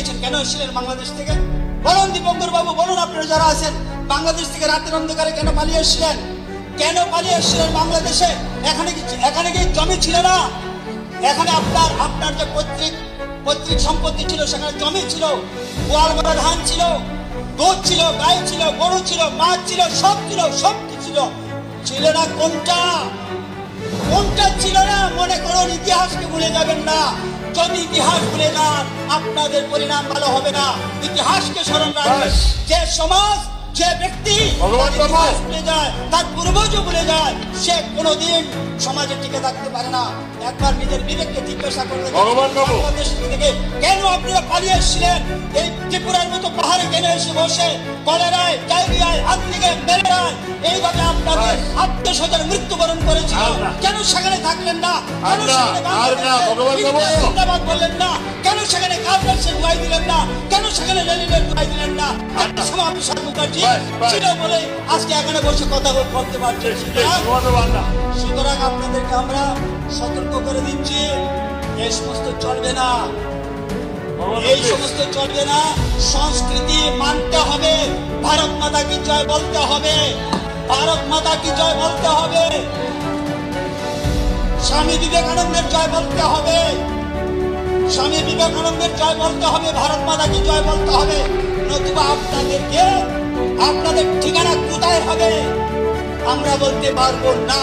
এসেছেন? কেন এসেছিলেন বাংলাদেশ থেকে? বলুন দীপঙ্কর বাবু, বলুন আপনারা যারা আছেন, বাংলাদেশ থেকে রাতের অন্ধকারে কেন পালিয়ে এসেছিলেন? কেন পালিয়ে এসেছিলেন বাংলাদেশে? এখানে কি জমি ছিল না? এখানে আপনার যে পৈতৃক সম্পত্তি ছিল, সেখানে জমি ছিল, গোয়াল ভরা ধান ছিল, দুধ ছিল, গাই ছিল, গরু ছিল, মাছ ছিল, সব ছিল, সব ছিল। ছিল না কোনটা? কোনটা ছিল না? মনে করুন, ইতিহাসকে ভুলে যাবেন না। যদি ইতিহাস ভুলে যান, আপনাদের পরিণাম ভালো হবে না। ইতিহাসকে স্মরণ রাখবেন। যে সমাজ, যে ব্যক্তি ভুলে যায়, তার পূর্বজও ভুলে যায়, সে কোনোদিন সমাজে টিকে থাকতে পারে না। একবার নিজের বিবেককে জিজ্ঞাসা করবেন, বাংলাদেশ থেকে কেন আপনারা পালিয়ে এসেছিলেন? এই ত্রিপুরার মতো পাহাড়ে কেন এসে বসে কলেরায়, ডায়রিয়ায়, আত্মিকে, ম্যালেরিয়ায় এইভাবে আপনাদের আত্মীয়স্বজন মৃত্যুবরণ করেছিল? কেন সেখানে থাকলেন না? কেন সেখানে বললেন না? কেন সেখানে কার্পেটসের দোয়াই দিলেন না? কেন সেখানে লেনিনের দোয়াই দিলেন না? সমাবেশের মুখার্জি ছিল বলে আজকে এখানে বসে কথা বলতে পারছি। সুতরাং আপনাদেরকে আমরা সতর্ক করে দিচ্ছি, এই সমস্ত চলবে না, এই সমস্ত চলবে না। সংস্কৃতি মানতে হবে। ভারত মাতা কি জয় বলতে হবে, ভারত মাতা কি জয় বলতে হবে, স্বামী বিবেকানন্দের জয় বলতে হবে, স্বামী বিবেকানন্দের জয় বলতে হবে, ভারত মাতা কি জয় বলতে হবে। নতুবা আপনাদের ঠিকানা কোথায় হবে আমরা বলতে পারবো না।